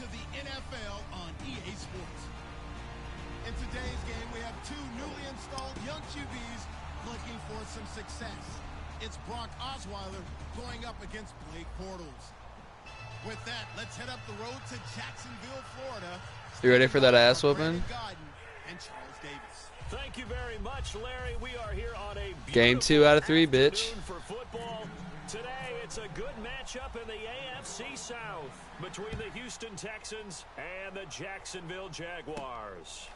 to the NFL on EA Sports. In today's game, we have two newly installed young QBs looking for some success. It's Brock Osweiler going up against Blake Bortles. With that, let's head up the road to Jacksonville, Florida. You ready for that ass whooping? And Charles Davis. Thank you very much, Larry. We are here on a Game 2 out of 3, bitch. For football. Today, it's a good matchup in the AFC South between the Houston Texans and the Jacksonville Jaguars.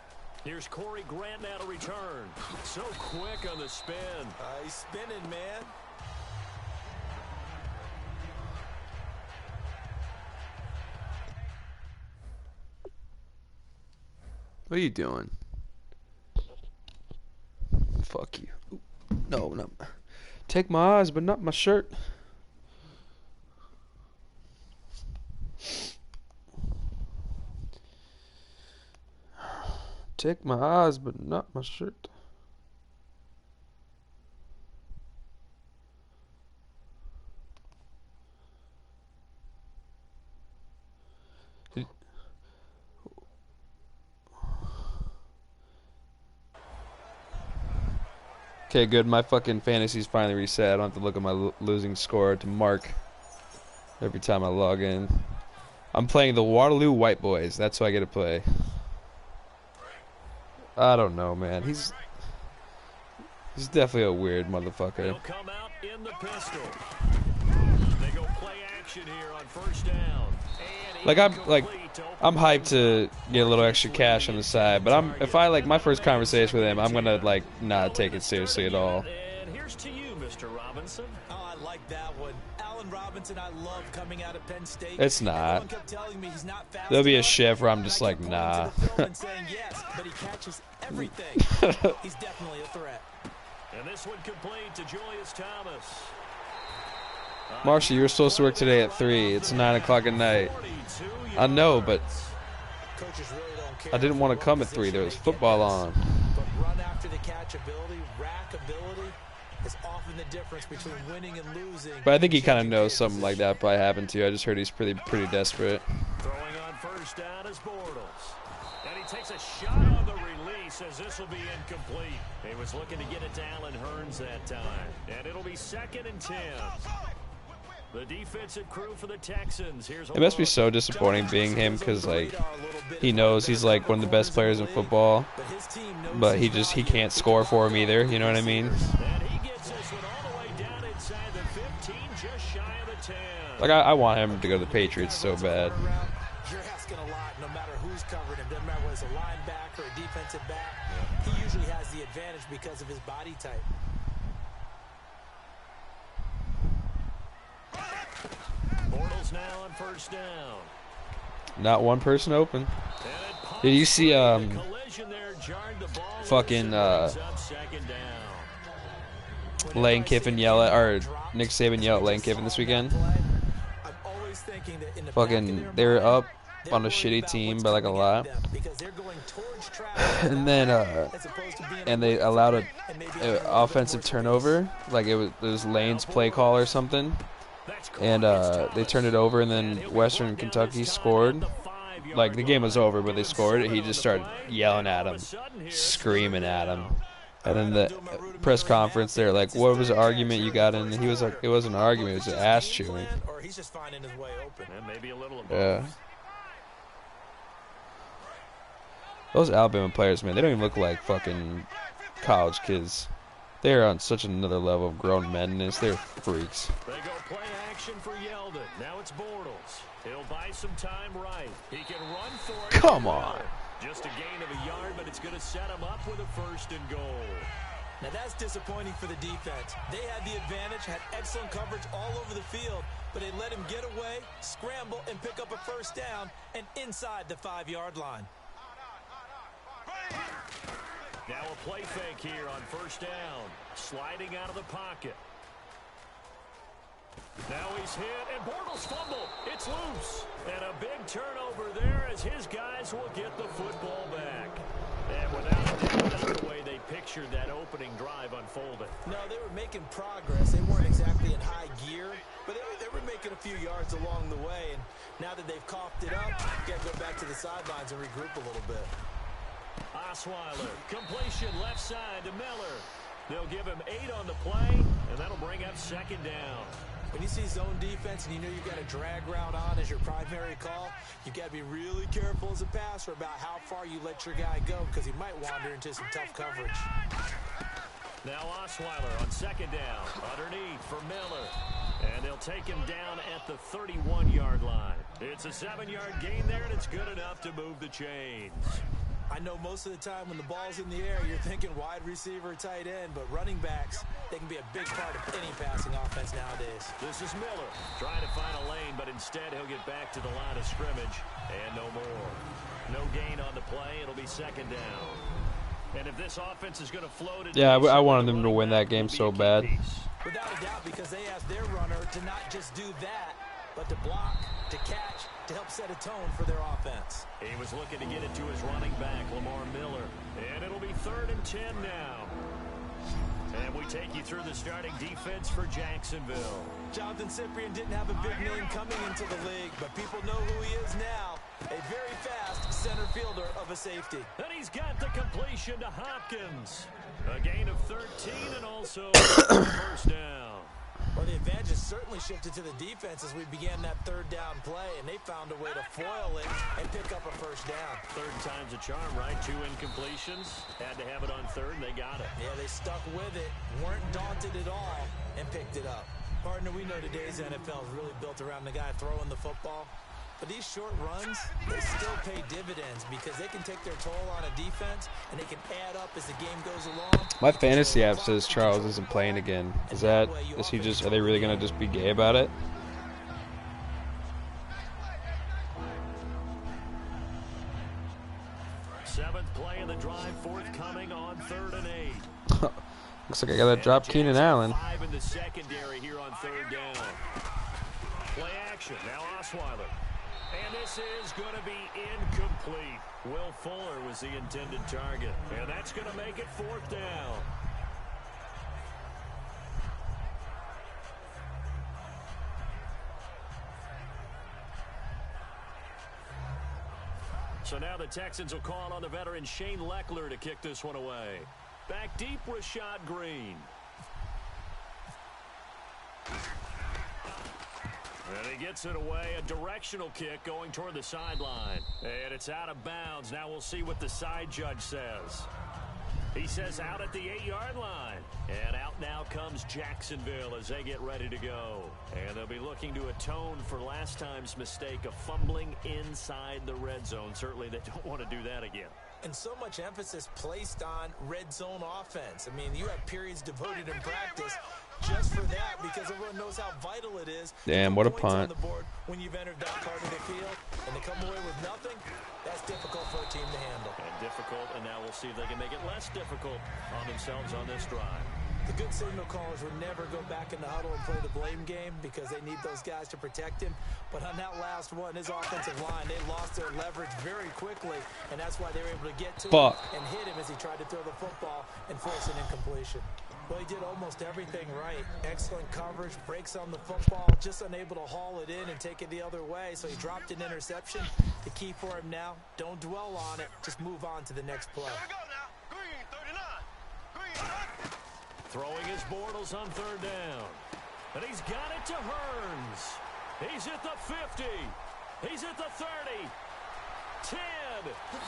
Here's Corey Grant now to return. So quick on the spin. He's spinning, man. What are you doing? Fuck you. No, no. Take my eyes, but not my shirt. Take my eyes, but not my shirt. Okay, good. My fucking fantasy's finally reset. I don't have to look at my losing score to mark every time I log in. I'm playing the Waterloo White Boys. That's who I get to play. I don't know, man. He's definitely a weird motherfucker. They'll come out in the pistol. They go play action here on first down. I'm hyped to get a little extra cash on the side, but if I my first conversation with him, I'm gonna not take it seriously at all. And here's to you, Mr. Robinson. Oh, I like that one. Allen Robinson, I love coming out of Penn State. It's not. Kept telling me he's not fast There'll be a enough. shift where I'm just like, nah. Saying yes, but he catches everything. He's definitely a threat. And this one complete to Julius Thomas. Marshall, you were supposed to work today at 3. It's 9 o'clock at night. I know, but I didn't want to come at 3. There was football on. But run after the catch ability, rack ability is often the difference between winning and losing. But I think he kind of knows something like that probably happened to you. I just heard he's pretty desperate. Throwing on first down is Bortles. And he takes a shot on the release as this will be incomplete. He was looking to get it to Allen Hurns that time. And it'll be 2nd and 10. The defensive crew for the Texans. It must be so disappointing being him because he knows he's one of the best players in football, but he can't score for him either. You know what I mean? And he gets this one all the way down inside the 15, just shy of the 10. I want him to go to the Patriots so bad. You're asking a lot, no matter who's covering him. Doesn't matter whether it's a linebacker or a defensive back. He usually has the advantage because of his body type. Bortles now on first down. Not one person open. Did you see fucking Lane Kiffin yell at, or Nick Saban yell at Lane Kiffin this weekend? Fucking, they were up on a shitty team by a lot, and then and they allowed a offensive turnover, it was Lane's play call or something. And they turned it over, and then Western Kentucky scored. The game was over, but they scored. He just started yelling at him, screaming at him. And then the press conference, they're like, what was the argument you got in? And he was like, it wasn't an argument, it was an ass chewing. Yeah. Those Alabama players, man, they don't even look like fucking college kids. They're on such another level of grown menness. They're freaks. They go play action for Yeldon. Now it's Bortles. He'll buy some time right. He can run for it. Come on. Just a gain of a yard, but it's going to set him up with a 1st and goal. Now that's disappointing for the defense. They had the advantage, had excellent coverage all over the field, but they let him get away, scramble, and pick up a 1st down, and inside the 5-yard line. Now a play fake here on 1st down. Sliding out of the pocket. Now he's hit, and Bortles fumble. It's loose. And a big turnover there as his guys will get the football back. And without a doubt, that's the way they picture pictured that opening drive unfolding. No, they were making progress. They weren't exactly in high gear, but they were making a few yards along the way. And now that they've coughed it up, you got to go back to the sidelines and regroup a little bit. Osweiler, completion left side to Miller. They'll give him 8 on the play, and that'll bring up second down. When you see zone defense and you know you've got a drag route on as your primary call, you've got to be really careful as a passer about how far you let your guy go because he might wander into some tough coverage. Now Osweiler on second down, underneath for Miller. And they'll take him down at the 31-yard line. It's a 7-yard gain there, and it's good enough to move the chains. I know most of the time when the ball's in the air, you're thinking wide receiver, tight end, but running backs, they can be a big part of any passing offense nowadays. This is Miller trying to find a lane, but instead he'll get back to the line of scrimmage, and no more. No gain on the play. It'll be second down. And if this offense is going to float it, yeah, I wanted them to win that game so bad. Without a doubt, because they asked their runner to not just do that, but to block, to catch, to help set a tone for their offense. He was looking to get it to his running back, Lamar Miller. And it'll be 3rd and 10 now. And we take you through the starting defense for Jacksonville. Jonathan Cyprien didn't have a big name coming into the league, but people know who he is now. A very fast center fielder of a safety. And he's got the completion to Hopkins. A gain of 13 and also a first down. Well, the advantage has certainly shifted to the defense as we began that 3rd down play, and they found a way to foil it and pick up a first down. 3rd time's a charm, right? 2 incompletions. Had to have it on 3rd, and they got it. Yeah, they stuck with it, weren't daunted at all, and picked it up. Partner, we know today's NFL is really built around the guy throwing the football. But these short runs, they still pay dividends because they can take their toll on a defense, and they can add up as the game goes along. My fantasy app says Charles isn't playing again. Is they really going to just be gay about it? Seventh play of the drive forthcoming on 3rd and 8. Looks like I got to drop Keenan Allen. 5 in the secondary here on 3rd down. Play action, now Osweiler. And this is going to be incomplete. Will Fuller was the intended target. And that's going to make it 4th down. So now the Texans will call on the veteran Shane Leckler to kick this one away. Back deep, Rashad Green. And he gets it away, a directional kick going toward the sideline. And it's out of bounds. Now we'll see what the side judge says. He says out at the 8-yard line. And out now comes Jacksonville as they get ready to go. And they'll be looking to atone for last time's mistake of fumbling inside the red zone. Certainly they don't want to do that again. And so much emphasis placed on red zone offense. I mean, you have periods devoted in practice just for that because everyone knows how vital it is. Damn, what a punt. On the board when you've entered that part of the field and to come away with nothing, that's difficult for a team to handle. And difficult, and now we'll see if they can make it less difficult on themselves on this drive. The good signal callers would never go back in the huddle and play the blame game because they need those guys to protect him. But on that last one, his offensive line, they lost their leverage very quickly, and that's why they were able to get to him and hit him as he tried to throw the football and force an incompletion. Well, he did almost everything right. Excellent coverage, breaks on the football, just unable to haul it in and take it the other way, so he dropped an interception. The key for him now, don't dwell on it, just move on to the next play. Here we go now. Green, 39. Green, Throwing his Bortles on 3rd down. And he's got it to Hearns. He's at the 50. He's at the 30. 10.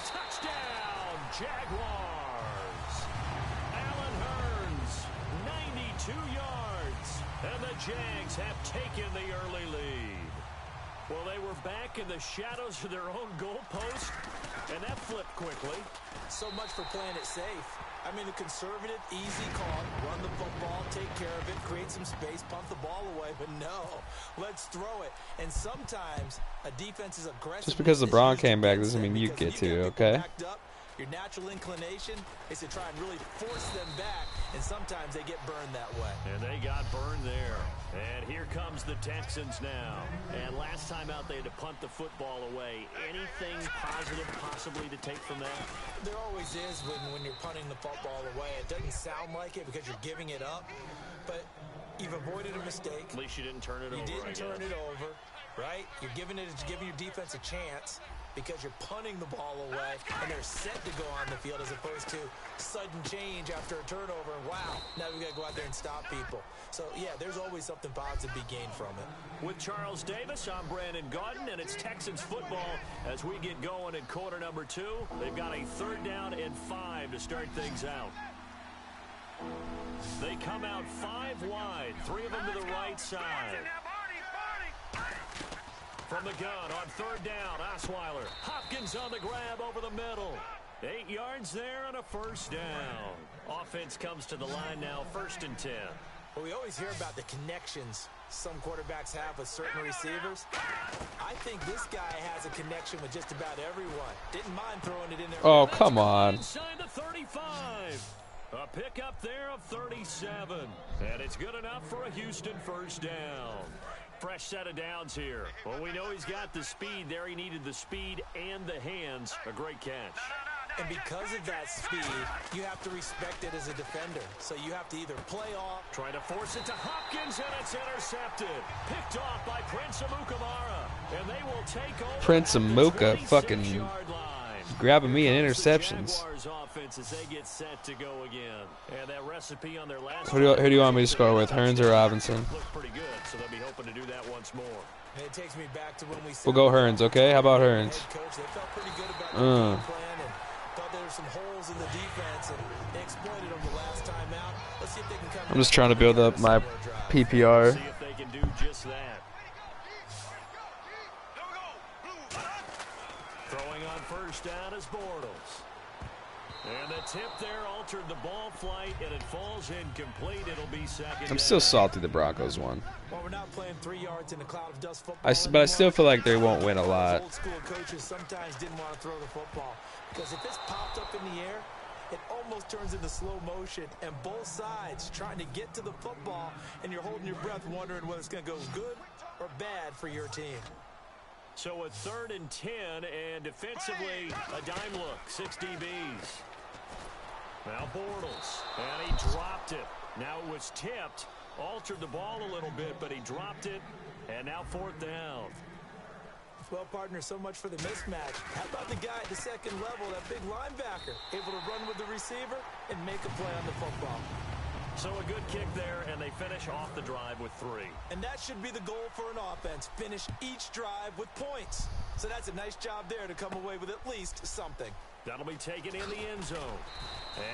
Touchdown, Jaguars. Allen Hearns, 92 yards. And the Jags have taken the early lead. Well, they were back in the shadows of their own goalpost, and that flipped quickly. So much for playing it safe. I mean, a conservative, easy call, run the football, take care of it, create some space, punt the ball away, but no, let's throw it. And sometimes a defense is aggressive. Just because LeBron came back doesn't mean you get to, okay? Your natural inclination is to try and really force them back, and sometimes they get burned that way. And they got burned there. And here comes the Texans now. And last time out, they had to punt the football away. Anything positive possibly to take from that? There always is when you're punting the football away. It doesn't sound like it because you're giving it up, but you've avoided a mistake. At least you didn't turn it over. You didn't turn it over, right? You're giving your defense a chance because you're punting the ball away, and they're set to go on the field as opposed to sudden change after a turnover. And wow, now we've got to go out there and stop people. So, yeah, there's always something positive to be gained from it. With Charles Davis, I'm Brandon Gaudin, and it's Texans football as we get going in quarter number 2. They've got a 3rd down and 5 to start things out. They come out 5 wide, 3 of them to the right side. From the gun on 3rd down, Osweiler. Hopkins on the grab over the middle. 8 yards there and a 1st down. Offense comes to the line now, 1st and 10. Well, we always hear about the connections some quarterbacks have with certain receivers. I think this guy has a connection with just about everyone. Didn't mind throwing it in there. Oh, come on. Inside the 35. A pickup there of 37. And it's good enough for a Houston 1st down. Fresh set of downs here. Well, we know he's got the speed there. He needed the speed and the hands. A great catch. And because of that speed, you have to respect it as a defender. So you have to either play off. Trying to force it to Hopkins, and it's intercepted. Picked off by Prince Amukamara. And they will take over. Prince Amuka fucking grabbing me in interceptions. Offense as they get set to go again. And that recipe on their last Who do you want me to score with, Hearns or Robinson? Looked pretty good, so they'll be hoping to do that once more. And it takes me back to when we We'll go Hearns, okay? How about Hearns? Coach, they felt pretty good about their game plan and thought there were some holes in the defense, and they exploited them the last time out. Let's see if they can come. I'm just trying to build up my PPR. See if they can do just that. Throwing on 1st down is Bortles. And the tip there altered the ball flight, and it falls incomplete. It'll be 2nd. I'm still salty the Broncos won. Well, we're not playing 3 yards in a cloud of dust football. But I still feel like they won't win a lot. Old school coaches sometimes didn't want to throw the football because if it's popped up in the air, it almost turns into slow motion, and both sides trying to get to the football, and you're holding your breath wondering whether it's going to go good or bad for your team. So a 3rd and 10, and defensively a dime look, 6 DBs. Now Bortles, and he dropped it. Now it was tipped, altered the ball a little bit, but he dropped it, and now 4th down. Well, partner, so much for the mismatch. How about the guy at the 2nd level, that big linebacker, able to run with the receiver and make a play on the football? So a good kick there, and they finish off the drive with 3. And that should be the goal for an offense, finish each drive with points. So that's a nice job there to come away with at least something. That'll be taken in the end zone.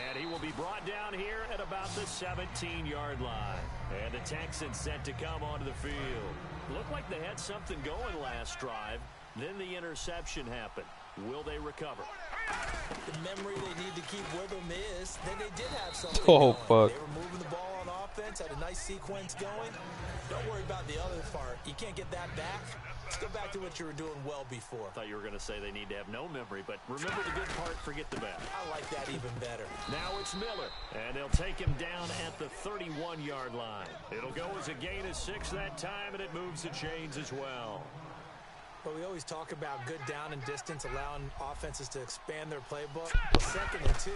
And he will be brought down here at about the 17-yard line. And the Texans set to come onto the field. Looked like they had something going last drive. Then the interception happened. Will they recover? The memory they need to keep with them is that they did have something Oh, going. fuck. They were moving the ball on offense, had a nice sequence going. Don't worry about the other part. You can't get that back. Let's go back to what you were doing well before. I thought you were going to say they need to have no memory, but remember the good part, forget the bad. I like that even better. Now it's Miller, and they'll take him down at the 31-yard line. It'll go as a gain of 6 that time, and it moves the chains as well. But we always talk about good down and distance, allowing offenses to expand their playbook. Well, 2nd and 2,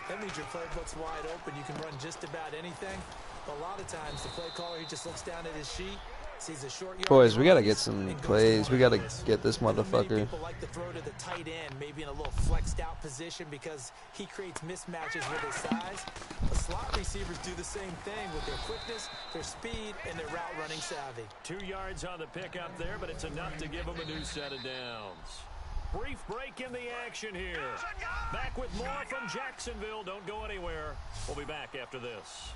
that means your playbook's wide open. You can run just about anything. But a lot of times, the play caller, he just looks down at his sheet, sees a short yard. Boys, we got to get some plays. We got to get this motherfucker. People like to throw to the tight end, maybe in a little flexed out position because he creates mismatches with his size. The slot receivers do the same thing with their quickness, their speed, and their route running savvy. 2 yards on the pickup there, but it's enough to give them a new set of downs. Brief break in the action here. Back with more from Jacksonville. Don't go anywhere. We'll be back after this.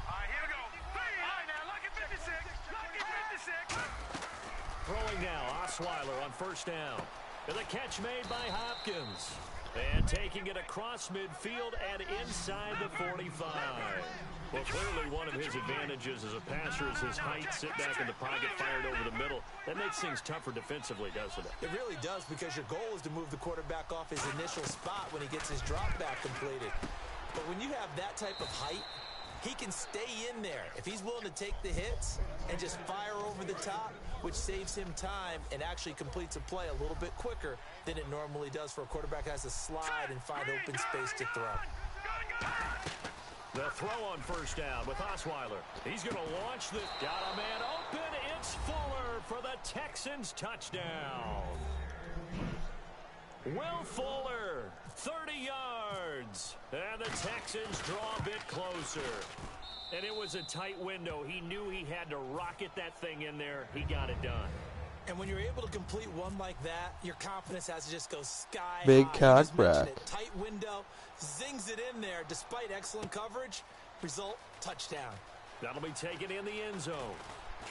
All right, here we go. All right, now, look at 56. Look at 56. Throwing now, Osweiler on 1st down. And the catch made by Hopkins. And taking it across midfield and inside the 45. Well, clearly one of his advantages as a passer is his height. Sit back in the pocket, fired over the middle. That makes things tougher defensively, doesn't it? It really does, because your goal is to move the quarterback off his initial spot when he gets his drop back completed. But when you have that type of height, he can stay in there if he's willing to take the hits and just fire over the top, which saves him time and actually completes a play a little bit quicker than it normally does for a quarterback that has to slide and find open space to throw. The throw on first down with Osweiler. He's going to launch this. Got a man open. It's Fuller for the Texans touchdown. Will Fuller, 30 yards. And the Texans draw a bit closer. And it was a tight window. He knew he had to rocket that thing in there. He got it done. And when you're able to complete one like that, your confidence has to just go sky high. Big cock brat. Tight window, zings it in there despite excellent coverage. Result, touchdown. That'll be taken in the end zone.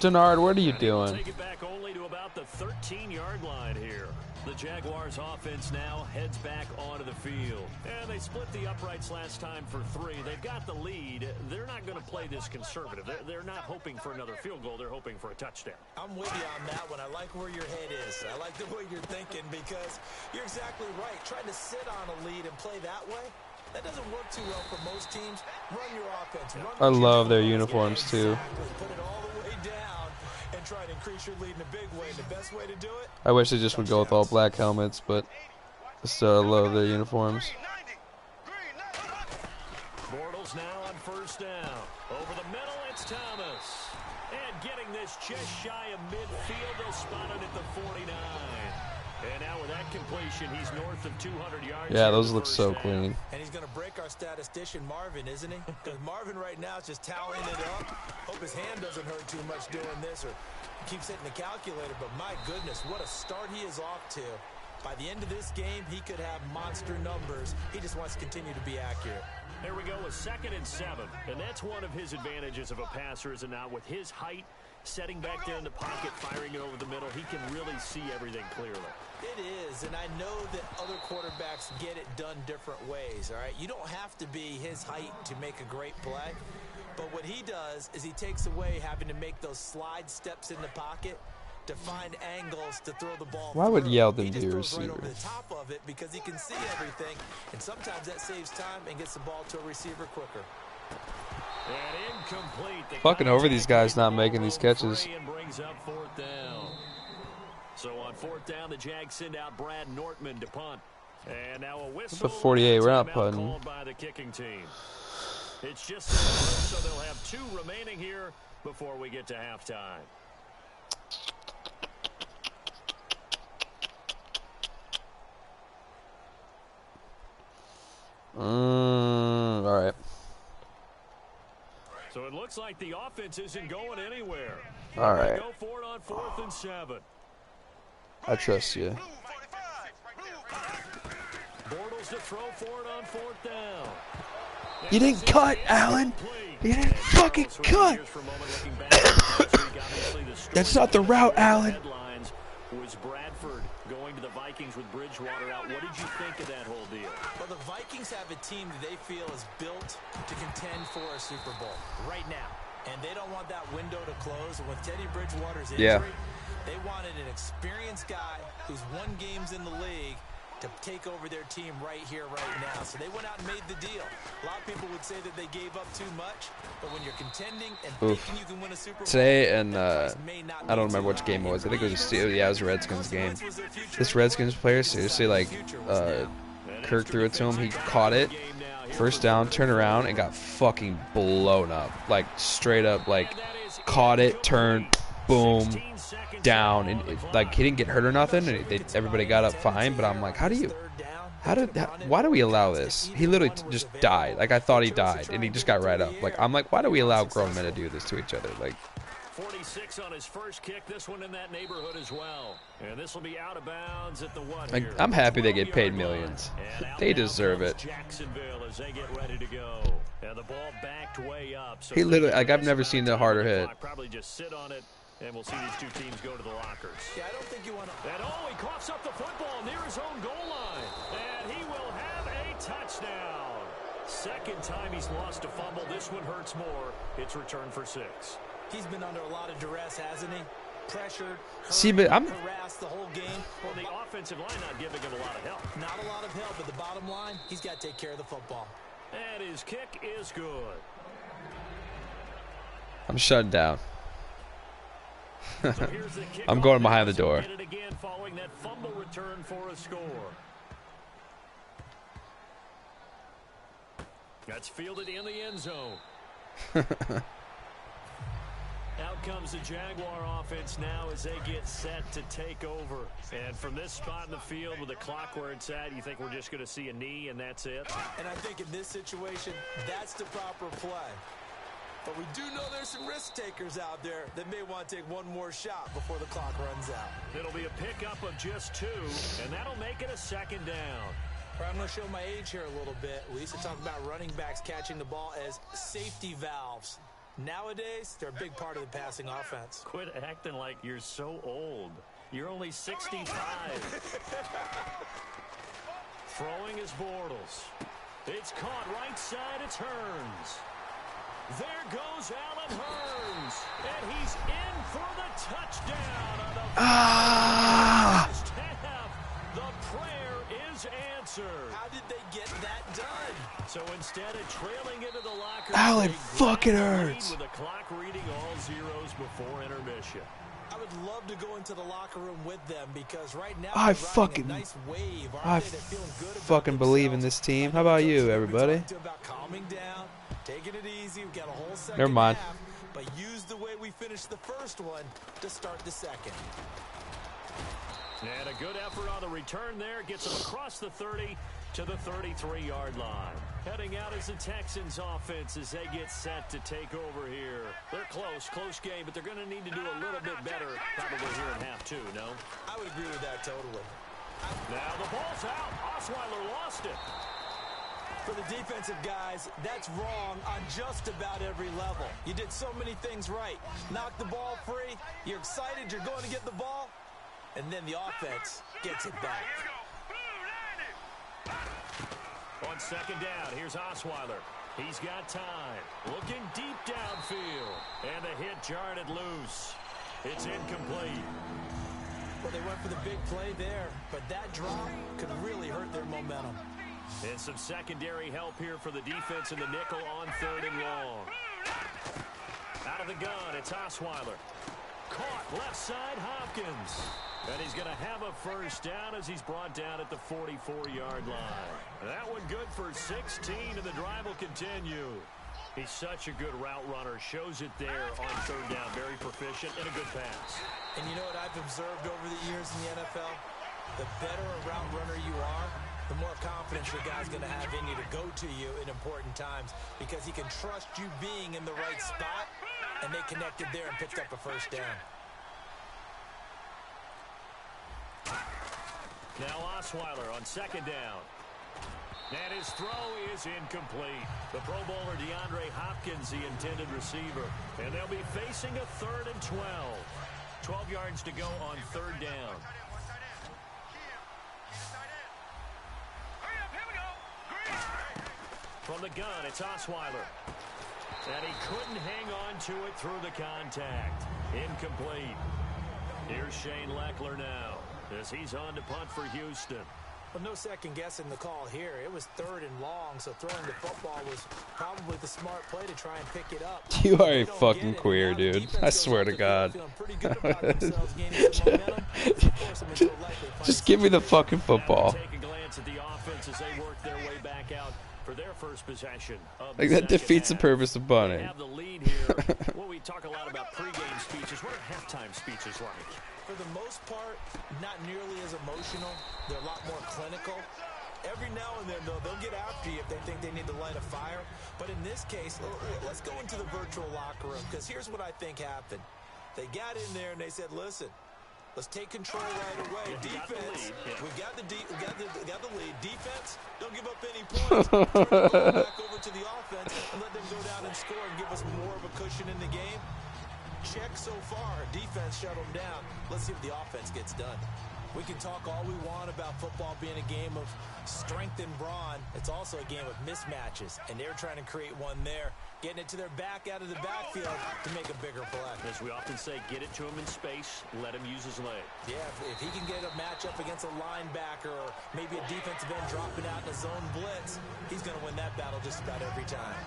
Denard, what are you doing? Take it back only to about the 13-yard line here. The Jaguars offense now heads back onto the field. And they split the uprights last time for 3. They've got the lead. They're not going to play this conservative. They're not hoping for another field goal. They're hoping for a touchdown. I'm with you on that one. I like where your head is. I like the way you're thinking, because you're exactly right. Trying to sit on a lead and play that way, that doesn't work too well for most teams. Run your offense. I love their uniforms too. Put it all the way down and try to increase your lead in a big way. The best way to do it. I wish they just would go with all black helmets, but still, I love their uniforms. Bortles now on first down. Over the middle, it's Thomas. And getting this just shy of midfield, they'll spot it at the 49. And now with that completion, he's north of 200 yards. Yeah, those look so clean. And he's going to break our statistician, Marvin, isn't he? Because Marvin right now is just tallying it up. Hope his hand doesn't hurt too much doing this, or keeps hitting the calculator. But my goodness, what a start he is off to. By the end of this game, he could have monster numbers. He just wants to continue to be accurate. There we go, a 2nd and 7. And that's one of his advantages of a passer, is not with his height, setting back there in the pocket, firing it over the middle. He can really see everything clearly. It is, and I know that other quarterbacks get it done different ways, all right? You don't have to be his height to make a great play, but what he does is he takes away having to make those slide steps in the pocket to find angles to throw the ball. Why would Yeldon be be a right receiver? over the top of it, because he can see everything, and sometimes that saves time and gets the ball to a receiver quicker. And incomplete. Fucking over these guys not making these catches. And brings up 4th down. So on 4th down, the Jags send out Brad Nortman to punt. And now a whistle. The 48, we're not punting. Called by the kicking team. It's just so they'll have 2 remaining here before we get to halftime. All right. So it looks like the offense isn't going anywhere. All right. Go for it on 4th and 7. I trust you. Bortles to throw for it on 4th down. You didn't cut, Allen. You didn't fucking cut. That's not the route, Allen. Was Bradford going to the Vikings with Bridgewater out? What did you think of that whole deal? Well, the Vikings have a team that they feel is built to contend for a Super Bowl right now. And they don't want that window to close. And with Teddy Bridgewater's injury, they wanted an experienced guy who's won games in the league to take over their team right here, right now. So they went out and made the deal. A lot of people would say that they gave up too much, but when you're contending and thinking you can win a Super Bowl today, and I don't remember which game it was. I think it was it was a Redskins game. This Redskins player, seriously, like Kirk threw it to him, he caught it, first down, turned around, and got fucking blown up, like straight up, like caught it, turned, boom, down, and like he didn't get hurt or nothing, and everybody got up fine. But I'm like, why do we allow this? He literally just died. Like, I thought he died, and he just got right up. Like, I'm like, why do we allow grown men to do this to each other? Like, 46 on his first kick. This one in that neighborhood as well. And this will be out of bounds at the 1 like here. I'm happy they get paid millions. They deserve it. Jacksonville as they get ready to go. And the ball backed way up. So he literally, like, I've never seen a harder hit. Probably just sit on it. And we'll see these 2 teams go to the lockers. Yeah, I don't think you want to. And he coughs up the football near his own goal line. And he will have a touchdown. Second time he's lost a fumble. This one hurts more. It's returned for 6. He's been under a lot of duress, hasn't he? Pressured, See, but harassed the whole game. Well, the offensive line not giving him a lot of help. Not a lot of help, but the bottom line, he's got to take care of the football. And his kick is good. I'm shut down. So here's the kick. I'm going behind the door. Get it again following that fumble return for a score. That's fielded in the end zone. Out comes the Jaguar offense now as they get set to take over. And from this spot in the field with the clock where it's at, you think we're just going to see a knee and that's it? And I think in this situation, that's the proper play. But we do know there's some risk takers out there that may want to take one more shot before the clock runs out. It'll be a pickup of just 2, and that'll make it a second down. I'm going to show my age here a little bit. We used to talk about running backs catching the ball as safety valves. Nowadays, they're a big part of the passing offense. Quit acting like you're so old. You're only 65. Throwing is Bortles. It's caught right side. It's Hearns. There goes Allen Hearns. And he's in for the touchdown on the first half. The prayer is answered. How did they get that done? So instead of trailing into the locker, Allen fucking Hearns. With the clock reading all zeros before intermission. I would love to go into the locker room with them because right now I they're riding fucking, a nice wave. I fucking believe in this team. How about you, everybody? About calming down, taking it easy. We've got a whole second Never mind. half, but use the way we finished the first one to start the second. And a good effort on the return there. Gets him across the 30 to the 33-yard line. Heading out is the Texans offense as they get set to take over here. They're close game, but they're going to need to do a little bit better probably here in half 2, no? I would agree with that totally. Now the ball's out. Osweiler lost it. For the defensive guys, that's wrong on just about every level. You did so many things right. Knock the ball free. You're excited. You're going to get the ball. And then the offense gets it back. On second down, here's Osweiler. He's got time. Looking deep downfield. And the hit jarred it loose. It's incomplete. Well, they went for the big play there, but that drop could really hurt their momentum. And some secondary help here for the defense in the nickel on 3rd and long. Out of the gun, it's Osweiler. Caught left side, Hopkins. And he's going to have a first down as he's brought down at the 44-yard line. That one good for 16, and the drive will continue. He's such a good route runner. Shows it there on 3rd down. Very proficient and a good pass. And you know what I've observed over the years in the NFL? The better a route runner you are, the more confidence the guy's going to have in you to go to you in important times because he can trust you being in the right spot, and they connected there and picked up a first down. Now Osweiler on second down. And his throw is incomplete. The Pro Bowler DeAndre Hopkins, the intended receiver. And they'll be facing a 3rd and 12. 12 yards to go on 3rd down. From the gun, it's Osweiler. And he couldn't hang on to it through the contact. Incomplete. Here's Shane Leckler now as he's on to punt for Houston. Well, no second guessing the call here. It was 3rd and long, so throwing the football was probably the smart play to try and pick it up. You are a fucking queer, dude. I swear to God. Just give me the fucking football. Take a glance at the offense as they work their way back out for their first possession. Like that defeats the purpose of punting. Have the lead here. Well, we talk a lot about pregame speeches. What are halftime speeches like? For the most part, not nearly as emotional. They're a lot more clinical. Every now and then, though, they'll get after you if they think they need to light a fire. But in this case, let's go into the virtual locker room, because here's what I think happened. They got in there and they said, listen, let's take control right away. Defense, we got the lead. Defense, don't give up any points. Turn the ball back over to the offense and let them go down and score and give us more of a cushion in the game. Check so far. Defense shut them down. Let's see what the offense gets done. We can talk all we want about football being a game of strength and brawn. It's also a game of mismatches, and they're trying to create one there, getting it to their back out of the backfield to make a bigger play. As we often say, get it to him in space, let him use his leg. Yeah, if he can get a matchup against a linebacker or maybe a defensive end dropping out in a zone blitz, he's going to win that battle just about every time.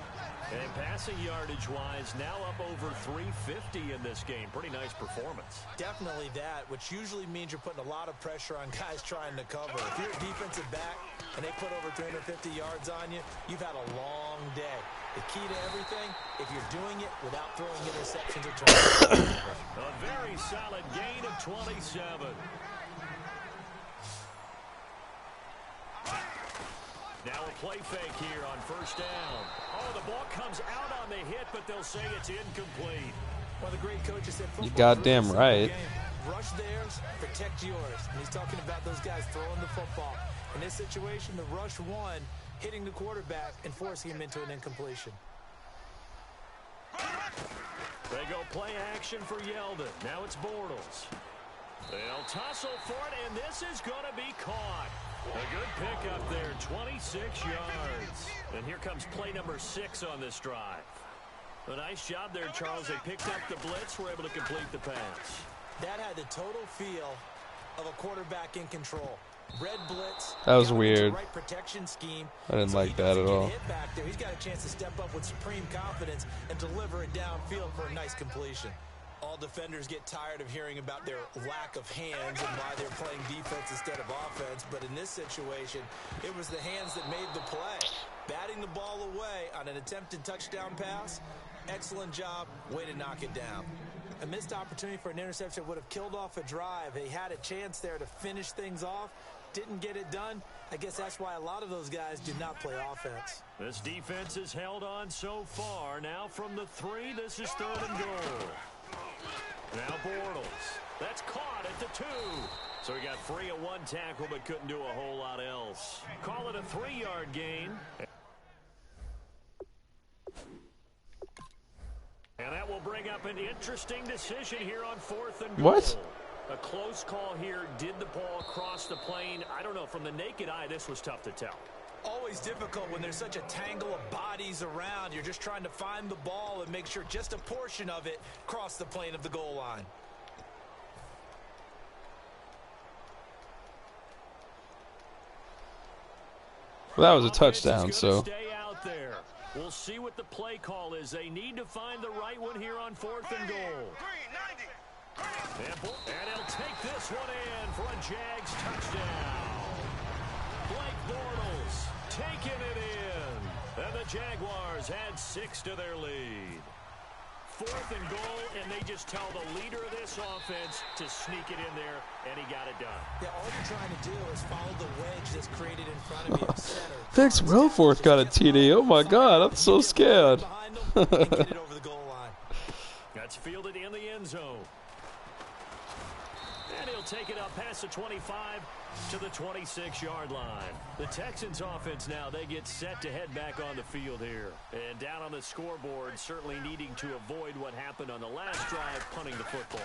And passing yardage-wise, now up over 350 in this game. Pretty nice performance. Definitely that, which usually means you're putting a lot of pressure on guys trying to cover. If you're a defensive back and they put over 350 yards on you, you've had a long day. The key to everything, if you're doing it without throwing interceptions or turnovers. A very solid gain of 27. Now a play fake here on first down. Oh, the ball comes out on the hit, but they'll say it's incomplete. One of the great coaches said, you goddamn right. Rush theirs, protect yours. And he's talking about those guys throwing the football. In this situation, the rush one, hitting the quarterback and forcing him into an incompletion. They go play action for Yeldon. Now it's Bortles. They'll tussle for it, and this is going to be caught. A good pickup there, 26 yards. And here comes play number 6 on this drive. A nice job there, Charles. They picked up the blitz, were able to complete the pass. That had the total feel of a quarterback in control. Red blitz. That was weird. Right protection scheme. I didn't like that at all. Hit back there. He's got a chance to step up with supreme confidence and deliver it downfield for a nice completion. All defenders get tired of hearing about their lack of hands and why they're playing defense instead of offense. But in this situation, it was the hands that made the play. Batting the ball away on an attempted touchdown pass. Excellent job. Way to knock it down. A missed opportunity for an interception would have killed off a drive. They had a chance there to finish things off. Didn't get it done. I guess that's why a lot of those guys did not play offense. This defense has held on so far. Now from the 3, this is 3rd and goal. Now Bortles. That's caught at the 2. So he got free of one tackle but couldn't do a whole lot else. Call it a 3-yard gain. And that will bring up an interesting decision here on 4th and goal. What? A close call here. Did the ball cross the plane? I don't know. From the naked eye, this was tough to tell. Always difficult when there's such a tangle of bodies around. You're just trying to find the ball and make sure just a portion of it crossed the plane of the goal line. Well, that was a touchdown, so. Stay out there. We'll see what the play call is. They need to find the right one here on 4th and goal. And he'll take this one in for a Jags touchdown. Blake Bortles taking it in. And the Jaguars add 6 to their lead. 4th and goal, and they just tell the leader of this offense to sneak it in there, and he got it done. Yeah, all you're trying to do is follow the wedge that's created in front of you. Center. Thanks, Wilforth got a TD. Oh my God, I'm so scared. And get it over the goal line. That's fielded in the end zone. And he'll take it up past the 25 to the 26-yard line. The Texans offense now, they get set to head back on the field here. And down on the scoreboard, certainly needing to avoid what happened on the last drive, punting the football.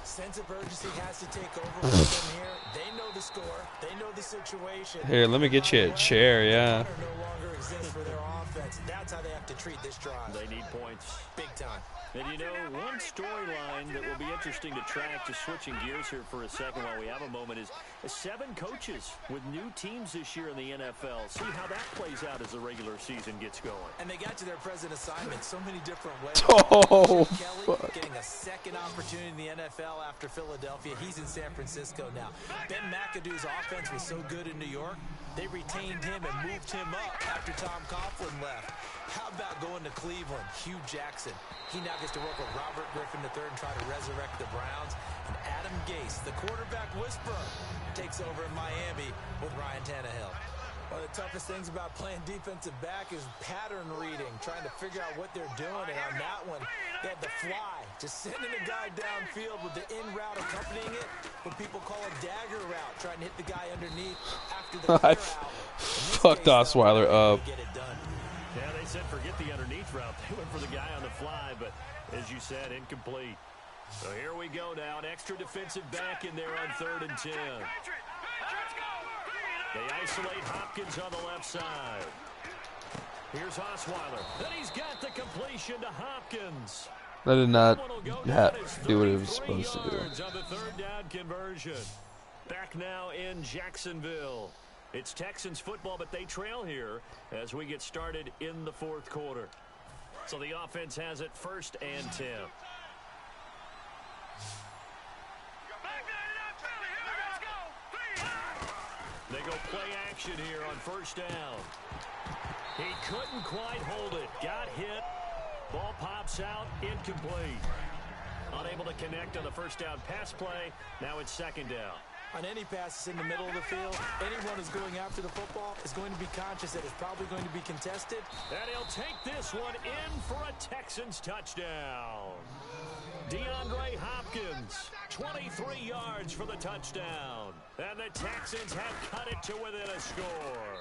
Sense of urgency has to take over with them here. They know the score. They know the situation. Here, let me get you a chair, yeah. No longer exists for their offense. That's how they have to treat this drive. They need points. Big time. And you know, one storyline that will be interesting to track, just switching gears here for a second while we have a moment, is 7 coaches with new teams this year in the NFL. See how that plays out as the regular season gets going. And they got to their present assignment so many different ways. Oh, Kelly fuck. getting a second opportunity in the NFL after Philadelphia. He's in San Francisco now. Ben McAdoo's offense was so good in New York, they retained him and moved him up after Tom Coughlin left. How about going to Cleveland? Hugh Jackson. He now gets to work with Robert Griffin III and try to resurrect the Browns. And Adam Gase, the quarterback whisperer, takes over in Miami with Ryan Tannehill. One of the toughest things about playing defensive back is pattern reading, trying to figure out what they're doing. And on that one, they had the fly, just sending a guy downfield with the in route accompanying it, what people call a dagger route, trying to hit the guy underneath after the clear out. Fucked Osweiler up. Get it done. Yeah, they said forget the underneath route. They went for the guy on the fly, but as you said, incomplete. So here we go now. An extra defensive back in there on 3rd and 10. They isolate Hopkins on the left side. Here's Osweiler. Then he's got the completion to Hopkins. That did not do what it was supposed to do. On the 3rd down conversion. Back now in Jacksonville. It's Texans football, but they trail here as we get started in the 4th quarter. So the offense has it 1st and 10. They go play action here on 1st down. He couldn't quite hold it. Got hit. Ball pops out. Incomplete. Unable to connect on the 1st down pass play. Now it's 2nd down. On any passes in the middle of the field, anyone who's going after the football is going to be conscious that it's probably going to be contested. And he'll take this one in for a Texans touchdown. DeAndre Hopkins, 23 yards for the touchdown. And the Texans have cut it to within a score.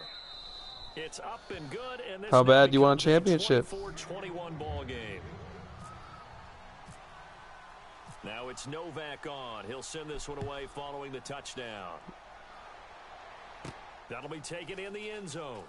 It's up and good. And this How bad do you want a championship? 24-21 ball game. Now it's Novak on. He'll send this one away following the touchdown. That'll be taken in the end zone.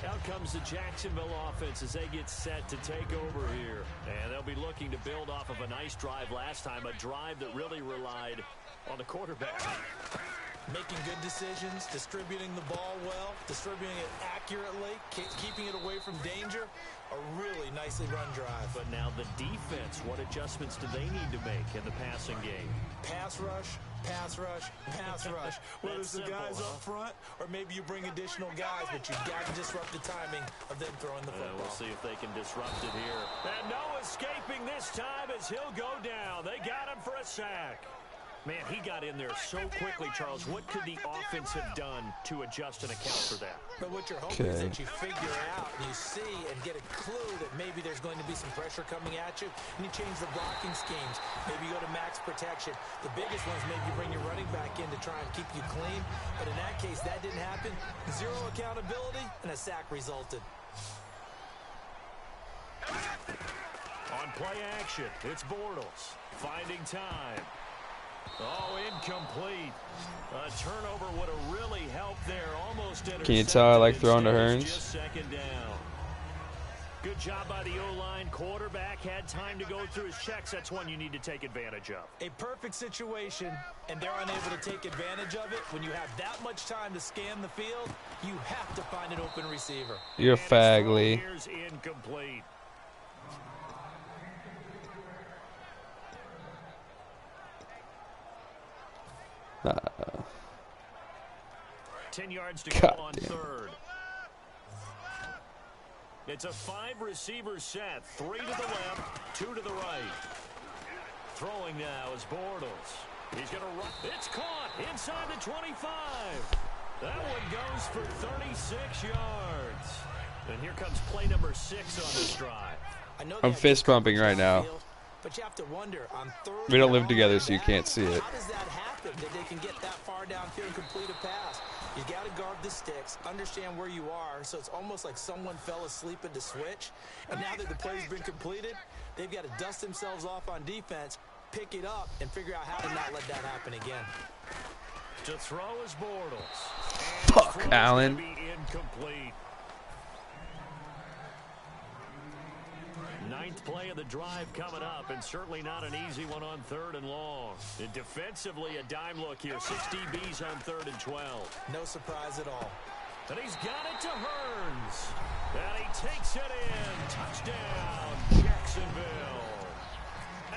Out comes the Jacksonville offense as they get set to take over here. And they'll be looking to build off of a nice drive last time, a drive that really relied on the quarterback. Making good decisions, distributing the ball well, distributing it accurately, keeping it away from danger. A really nicely run drive. But now the defense, what adjustments do they need to make in the passing game? Pass rush, pass rush, pass rush. Whether it's the guys up front or maybe you bring additional guys, but you've got to disrupt the timing of them throwing the football. We'll see if they can disrupt it here. And no escaping this time as he'll go down. They got him for a sack. Man, he got in there so quickly, Charles. What could the offense have done to adjust and account for that? But what you're hoping is that you figure out and you see and get a clue that maybe there's going to be some pressure coming at you, and you change the blocking schemes. Maybe you go to max protection. The biggest ones, maybe you bring your running back in to try and keep you clean. But in that case, that didn't happen. Zero accountability, and a sack resulted. On play action, it's Bortles finding time. Oh, incomplete. A turnover would have really helped there. Almost intercepted. Can you tell I like throwing to Hirsch? Just 2nd down. Good job by the O-line. Quarterback had time to go through his checks. That's one you need to take advantage of. A perfect situation, and they're unable to take advantage of it. When you have that much time to scan the field, you have to find an open receiver. You're a fag, Lee. Here's incomplete. Nah. 10 yards to go on 3rd. It's a 5-receiver set. 3 to the left, 2 to the right. Throwing now is Bortles. He's going to run. It's caught inside the 25. That one goes for 36 yards. And here comes play number 6 on this drive. I'm fist pumping right now. But you have to wonder, on 3rd We don't live together, so you can't see it. How does that happen, that they can get that far downfield and complete a pass? You got to guard the sticks, understand where you are, so it's almost like someone fell asleep at the switch. And now that the play's been completed, they've got to dust themselves off on defense, pick it up, and figure out how to not let that happen again. To throw is Bortles. Fuck, Allen. Incomplete. 9th play of the drive coming up, and certainly not an easy one on 3rd and long. And defensively, a dime look here. 6 DBs on 3rd and 12. No surprise at all. And he's got it to Hearns. And he takes it in. Touchdown, Jacksonville.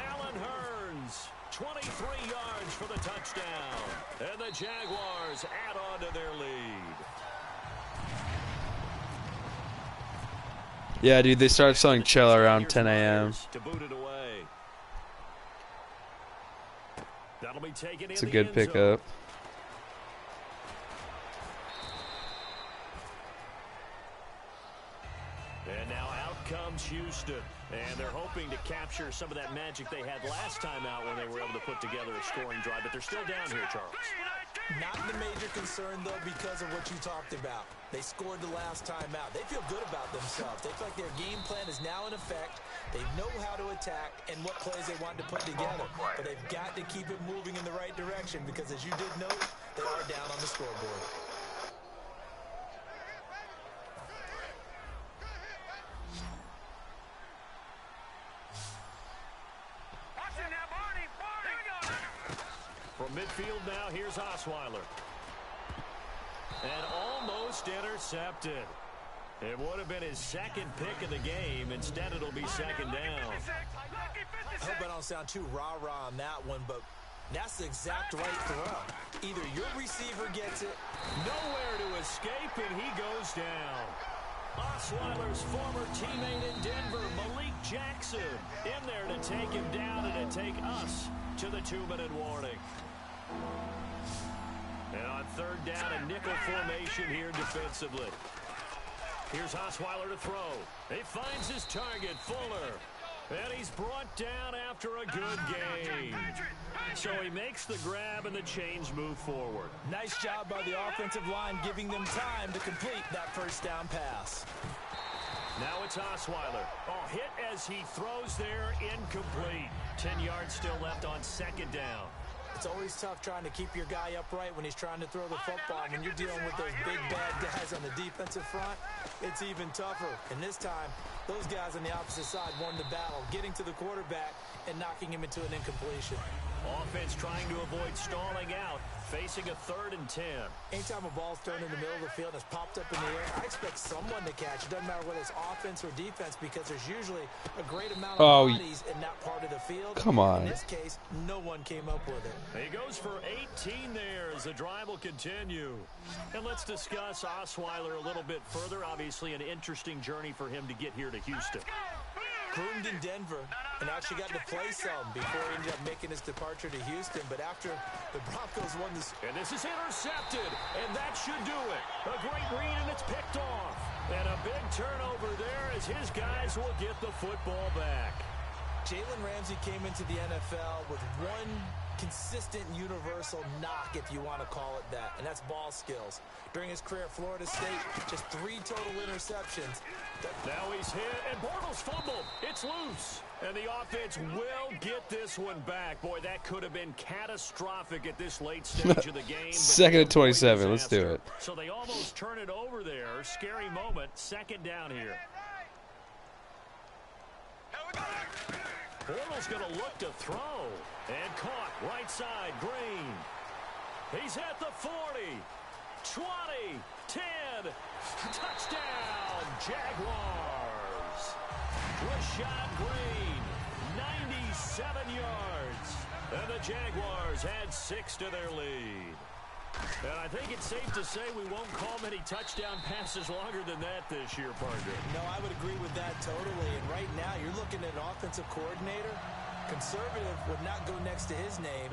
Allen Hearns, 23 yards for the touchdown. And the Jaguars add on to their lead. Yeah, dude, they started selling Chell around 10 a.m. To boot it away. That'll be taken It's a good pickup. And now out comes Houston. Houston. And they're hoping to capture some of that magic they had last time out when they were able to put together a scoring drive. But they're still down here, Charles. Not the major concern, though, because of what you talked about. They scored the last time out. They feel good about themselves. They feel like their game plan is now in effect. They know how to attack and what plays they want to put together. But they've got to keep it moving in the right direction because, as you did note, they are down on the scoreboard. From midfield now, here's Osweiler. And almost intercepted. It would have been his second pick of the game. Instead, it'll be second down. I hope I don't sound too rah-rah on that one, but that's the exact right throw. Either your receiver gets it. Nowhere to escape, and he goes down. Osweiler's former teammate in Denver, Malik Jackson, in there to take him down and to take us to the 2-minute warning. And on third down, a nickel formation here defensively. Here's Osweiler to throw. He finds his target, Fuller. And he's brought down after a good game. So he makes the grab and the chains move forward. Nice job by the offensive line giving them time to complete that first down pass. Now it's Osweiler. Oh, hit as he throws there, incomplete. 10 yards still left on second down. It's always tough trying to keep your guy upright when he's trying to throw the football. When you're dealing with those big, bad guys on the defensive front, it's even tougher. And this time, those guys on the opposite side won the battle, getting to the quarterback and knocking him into an incompletion. Offense trying to avoid stalling out, facing a 3rd and 10. Anytime a ball's thrown in the middle of the field and it's popped up in the air, I expect someone to catch it. Doesn't matter whether it's offense or defense, because there's usually a great amount of bodies in that part of the field. Come on. In this case, no one came up with it. He goes for 18 there as the drive will continue. And let's discuss Osweiler a little bit further. Obviously, an interesting journey for him to get here to Houston. Groomed in Denver and actually got to play some before he ended up making his departure to Houston. But after the Broncos won this... And this is intercepted, and that should do it. A great read, and it's picked off. And a big turnover there as his guys will get the football back. Jalen Ramsey came into the NFL with one consistent universal knock, if you want to call it that, and that's ball skills. During his career at Florida State, just 3 total interceptions. Now he's hit, and Bortles fumbled. It's loose, and the offense will get this one back. Boy, that could have been catastrophic at this late stage of the game. 2nd and 27. Let's do it. So they almost turn it over there. Scary moment. Second down here. Bortles going to look to throw. And caught right side, Green. He's at the 40, 20, 10. Touchdown, Jaguars. Rashad Green, 97 yards. And the Jaguars add 6 to their lead. And I think it's safe to say we won't call many touchdown passes longer than that this year, partner. No, I would agree with that totally. And right now, you're looking at an offensive coordinator. Conservative would not go next to his name.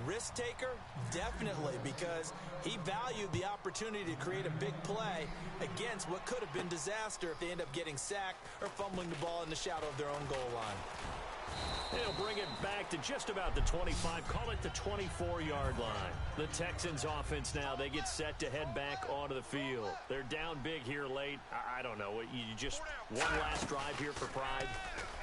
Risk taker, definitely, because he valued the opportunity to create a big play against what could have been disaster if they end up getting sacked or fumbling the ball in the shadow of their own goal line. They'll bring it back to just about the 25, call it the 24-yard line. The Texans offense now, they get set to head back onto the field. They're down big here late. I don't know, you just one last drive here for pride.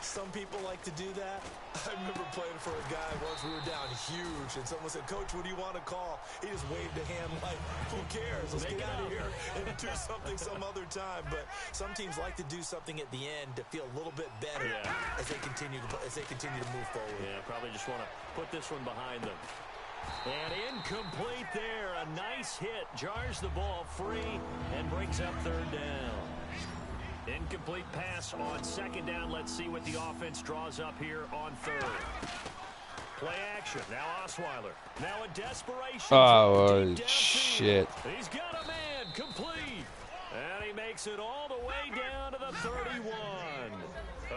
Some people like to do that. I remember playing for a guy once. We were down huge, and someone said, "Coach, what do you want to call?" He just waved a hand like, "Who cares? Let's get out of here and do something some other time." But some teams like to do something at the end to feel a little bit better as they continue to move forward. Yeah, probably just want to put this one behind them. And incomplete there. A nice hit. Jars the ball free and brings up third down. Incomplete pass on second down. Let's see what the offense draws up here on third. Play action. Now Osweiler. Now a desperation. Oh, shit. He's got a man. Complete. And he makes it all the way down to the 31.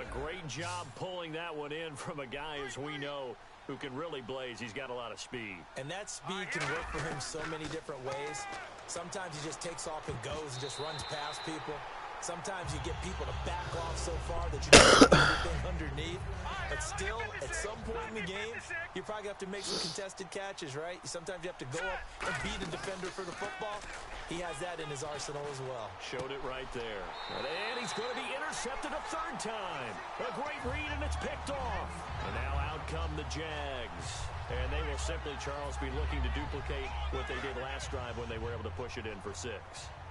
A great job pulling that one in from a guy, as we know, who can really blaze. He's got a lot of speed. And that speed can work for him so many different ways. Sometimes he just takes off and goes and just runs past people. Sometimes you get people to back off so far that you don't get everything underneath. But still, at some point in the game, you're probably going to have to make some contested catches, right? Sometimes you have to go up and beat a defender for the football. He has that in his arsenal as well. Showed it right there. And he's going to be intercepted a third time. A great read, and it's picked off. And now out come the Jags. And they will simply, Charles, be looking to duplicate what they did last drive when they were able to push it in for 6.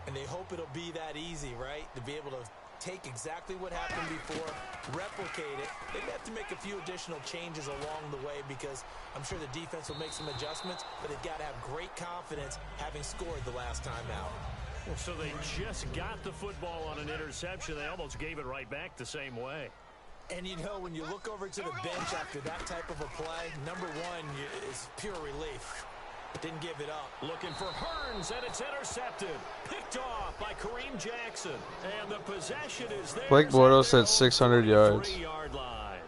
And they hope it'll be that easy, right? To be able to take exactly what happened before, replicate it. They may have to make a few additional changes along the way because I'm sure the defense will make some adjustments, but they've got to have great confidence having scored the last time out. Well, so they just got the football on an interception. They almost gave it right back the same way. And, you know, when you look over to the bench after that type of a play, number one is pure relief. Didn't give it up. Looking for Hirsch, and it's intercepted. Picked off by Kareem Jackson. And the possession is there. Blake Bortles had 600 yards. 3-yard line.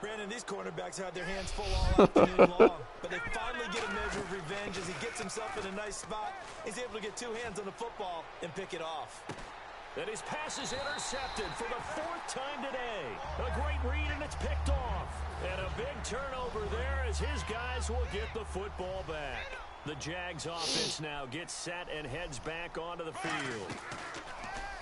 Brandon, these cornerbacks had their hands full all afternoon long. But they finally get a measure of revenge as he gets himself in a nice spot. He's able to get 2 hands on the football and pick it off. And his pass is intercepted for the 4th time today. A great read, and it's picked off. And a big turnover there as his guys will get the football back. The Jags offense now gets set and heads back onto the field.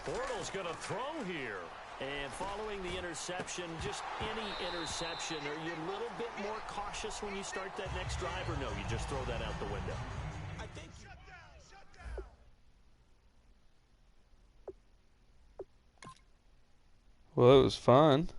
Bortles going to throw here. And following the interception, just any interception, are you a little bit more cautious when you start that next drive, or no, you just throw that out the window? I think... Well, it was fun.